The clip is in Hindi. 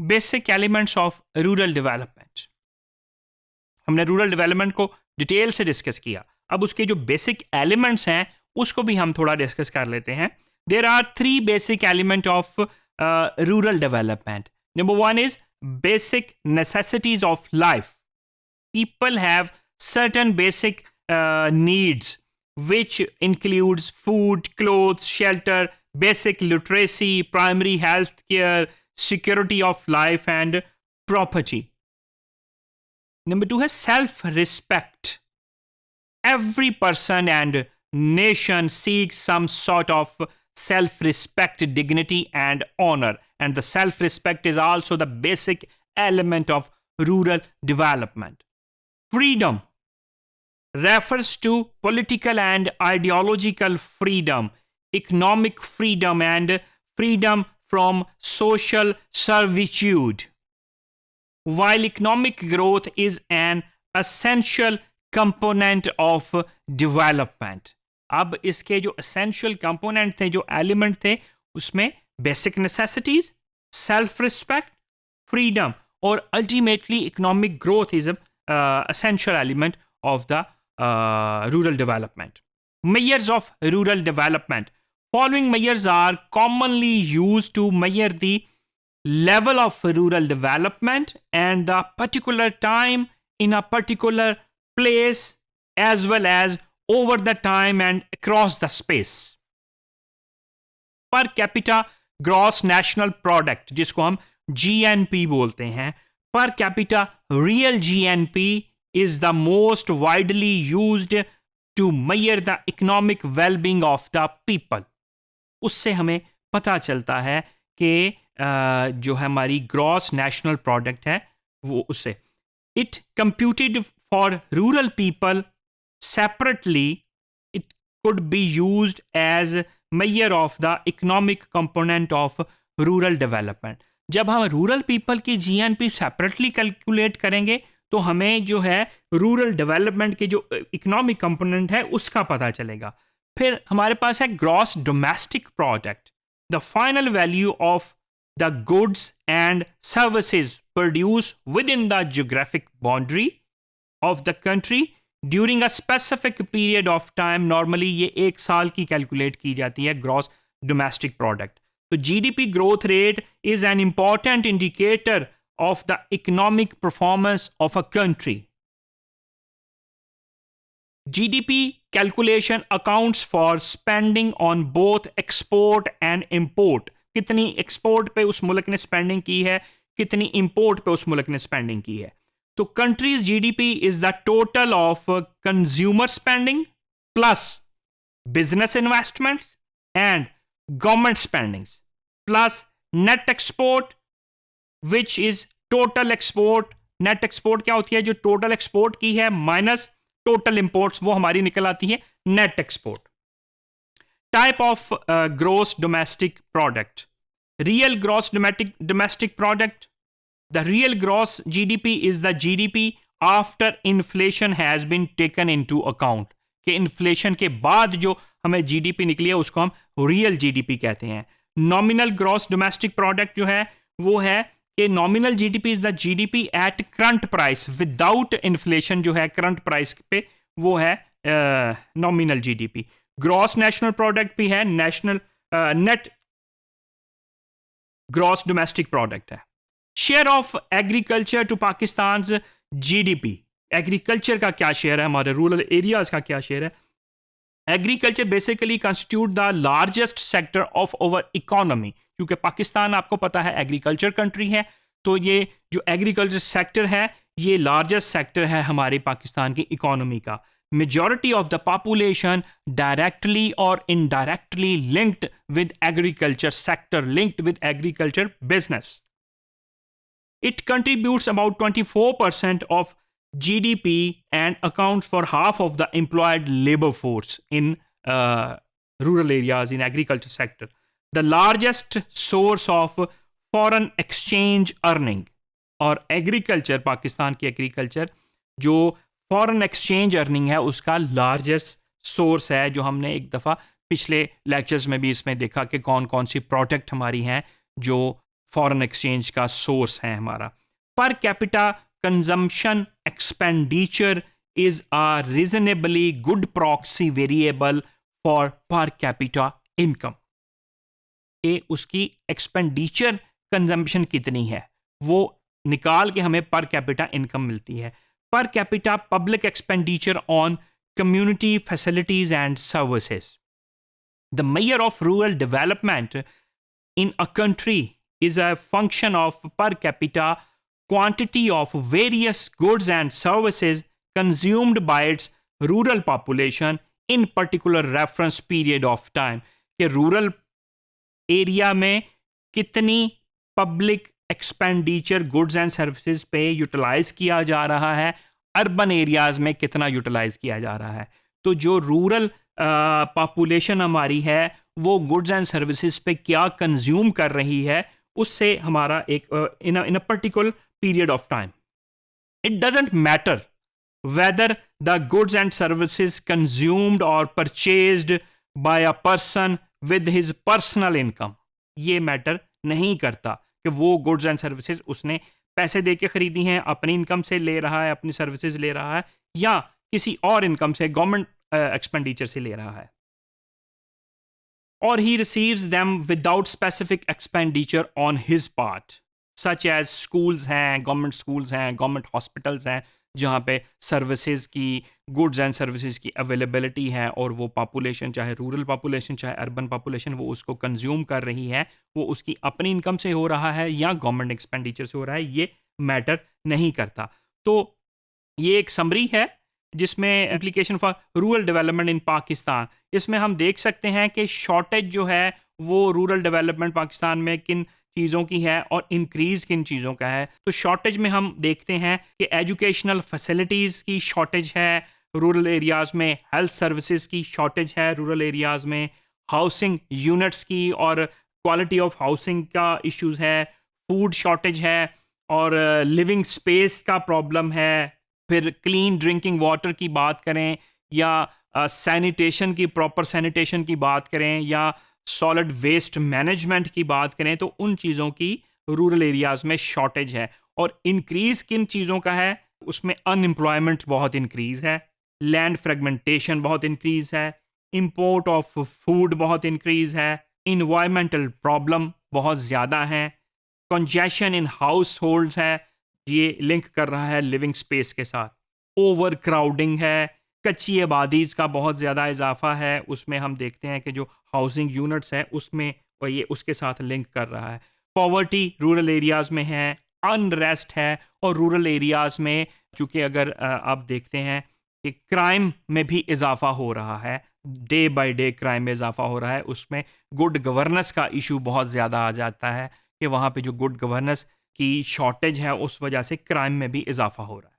Basic elements of rural development. हमने रूरल डेवलपमेंट को डिटेल से डिस्कस किया, अब उसके जो बेसिक एलिमेंट्स हैं उसको भी हम थोड़ा डिस्कस कर लेते हैं। There are 3 basic element of rural development. Number 1 is basic necessities of life. People have certain basic needs which includes food, clothes, shelter, basic literacy, primary health care, security of life and property. Number 2 is self-respect. Every person and nation seeks some sort of self-respect, dignity and honor, and the self-respect is also the basic element of rural development. Freedom refers to political and ideological freedom, economic freedom, and freedom from social servitude. While economic growth is an essential component of development. अब इसके जो essential component थे, जो element थे, उसमें basic necessities, self-respect, freedom, और ultimately economic growth is a essential element of the rural development. Measures of rural development. Following measures are commonly used to measure the level of rural development and the particular time in a particular place, as well as over the time and across the space. Per capita gross national product, जिसको हम GNP बोलते हैं, per capita real GNP is the most widely used to measure the economic well-being of the people. उससे हमें पता चलता है कि जो हमारी ग्रॉस नेशनल प्रोडक्ट है वो उससे it computed for rural people separately it could be used as measure of the economic component of rural development. जब हम रूरल पीपल की जीएनपी सेपरेटली कैलकुलेट करेंगे तो हमें जो है रूरल डेवलपमेंट के जो इकोनॉमिक कंपोनेंट है उसका पता चलेगा। फिर हमारे पास है gross domestic product, the final value of the goods and services produce with in the geographic boundary of the country during a specific period of time. Normally ये 1 साल की कैलकुलेट की जाती है ग्रॉस डोमेस्टिक प्रोडक्ट। तो GDP growth rate is an important indicator of the economic performance of a country. GDP calculation accounts for spending on both export and import. कितनी export पे उस मुल्क ने spending की है, कितनी import पे उस मुल्क ने spending की है। तो country's GDP is the total of consumer spending plus business investments and government spendings plus net export which is total export। net export क्या होती है? जो total export की है minus total imports, वो हमारी निकल आती है net export। type of gross domestic product, real gross domestic product। the real gross GDP is the GDP after inflation has been taken into account। कि inflation के बाद जो हमें GDP निकली है उसको हम real GDP कहते हैं। nominal gross domestic product जो है वो है कि nominal GDP is the GDP at current price without inflation, जो है करंट प्राइस पे वो है nominal GDP. Gross national product भी है, national net gross domestic product है। Share of agriculture to Pakistan GDP, agriculture का क्या शेयर है, हमारे रूरल एरियाज का क्या शेयर है। Agriculture basically constitute the largest sector of our economy, क्योंकि पाकिस्तान आपको पता है एग्रीकल्चर कंट्री है, तो ये जो एग्रीकल्चर सेक्टर है ये लार्जेस्ट सेक्टर है हमारी पाकिस्तान की इकोनॉमी का। Majority of the population directly or indirectly linked with agriculture sector, linked with agriculture business. It contributes about 24% of GDP and accounts for half of the employed labor force in rural areas in agriculture sector. The largest source of foreign exchange earning, और एग्रीकल्चर, पाकिस्तान की एग्रीकल्चर जो फॉरेन एक्सचेंज अर्निंग है उसका लार्जेस्ट सोर्स है, जो हमने एक दफ़ा पिछले लेक्चर्स में भी इसमें देखा कि कौन कौन सी प्रोडक्ट हमारी हैं जो फॉरेन एक्सचेंज का सोर्स है हमारा। Per capita consumption expenditure is a reasonably good proxy variable for per capita income। ये उसकी एक्सपेंडिचर कंजम्पशन कितनी है वो निकाल के हमें पर कैपिटा इनकम मिलती है। Per capita public expenditure on community facilities and services. The measure of rural development in a country is a function of per capita quantity of various goods and services consumed by its rural population in particular reference period of time। कि रूरल एरिया में कितनी public expenditure goods and services पे यूटिलाइज किया जा रहा है, अर्बन एरियाज में कितना यूटिलाइज किया जा रहा है। तो जो रूरल पॉपुलेशन हमारी है वो गुड्स एंड सर्विसेज पे क्या कंज्यूम कर रही है, उससे हमारा एक in a particular period of time. It doesn't matter whether the goods and services consumed or purchased by a person with his personal income। ये मैटर नहीं करता कि वो गुड्स एंड सर्विसेज उसने पैसे दे के खरीदी हैं, अपनी इनकम से ले रहा है, अपनी सर्विसेज ले रहा है, या किसी और इनकम से गवर्नमेंट एक्सपेंडिचर से ले रहा है। और he receives them without specific expenditure on his part, such as schools हैं, गवर्नमेंट स्कूल्स हैं, गवर्नमेंट हॉस्पिटल्स हैं, जहाँ पे सर्विसेज की, गुड्स एंड सर्विसेज की अवेलेबिलिटी है, और वो पॉपुलेशन, चाहे रूरल पॉपुलेशन चाहे अर्बन पॉपुलेशन, वो उसको कंज्यूम कर रही है, वो उसकी अपनी इनकम से हो रहा है या गवर्नमेंट एक्सपेंडिचर से हो रहा है, ये मैटर नहीं करता। तो ये एक समरी है जिसमें application for rural development in Pakistan, इसमें हम देख सकते हैं कि शॉर्टेज जो है वो रूरल डेवलपमेंट पाकिस्तान में किन चीज़ों की है और इंक्रीज़ किन चीज़ों का है। तो शॉर्टेज में हम देखते हैं कि एजुकेशनल फैसिलिटीज़ की शॉर्टेज है रूरल एरियाज़ में, हेल्थ सर्विसेज की शॉर्टेज है रूरल एरियाज़ में, हाउसिंग यूनिट्स की और क्वालिटी ऑफ हाउसिंग का इश्यूज़ है, फूड शॉर्टेज है, और लिविंग स्पेस का प्रॉब्लम है। फिर क्लीन ड्रिंकिंग वाटर की बात करें, या सैनिटेशन की, प्रॉपर सैनिटेशन की बात करें, या सॉलिड वेस्ट मैनेजमेंट की बात करें, तो उन चीज़ों की रूरल एरियाज़ में शॉर्टेज है। और इंक्रीज़ किन चीज़ों का है, उसमें अनएम्प्लॉयमेंट बहुत इंक्रीज़ है, लैंड फ्रेगमेंटेशन बहुत इंक्रीज़ है, इंपोर्ट ऑफ फूड बहुत इंक्रीज़ है, इन्वायरमेंटल प्रॉब्लम बहुत ज़्यादा है, कंजेशन इन हाउस होल्ड्स है, ये लिंक कर रहा है लिविंग स्पेस के साथ, ओवर क्राउडिंग है, कच्ची आबादीज़ का बहुत ज़्यादा इजाफा है, उसमें हम देखते हैं कि जो हाउसिंग यूनिट्स है उसमें ये उसके साथ लिंक कर रहा है, पॉवर्टी रूरल एरियाज़ में है, अनरेस्ट है, और रूरल एरियाज़ में चूँकि अगर आप देखते हैं कि क्राइम में भी इजाफा हो रहा है, डे बाय डे क्राइम में इजाफा हो रहा है, उसमें गुड गवर्नेंस का इशू बहुत ज़्यादा आ जाता है कि वहाँ पे जो गुड गवर्नेंस की शॉर्टेज है उस वजह से क्राइम में भी इजाफा हो रहा है।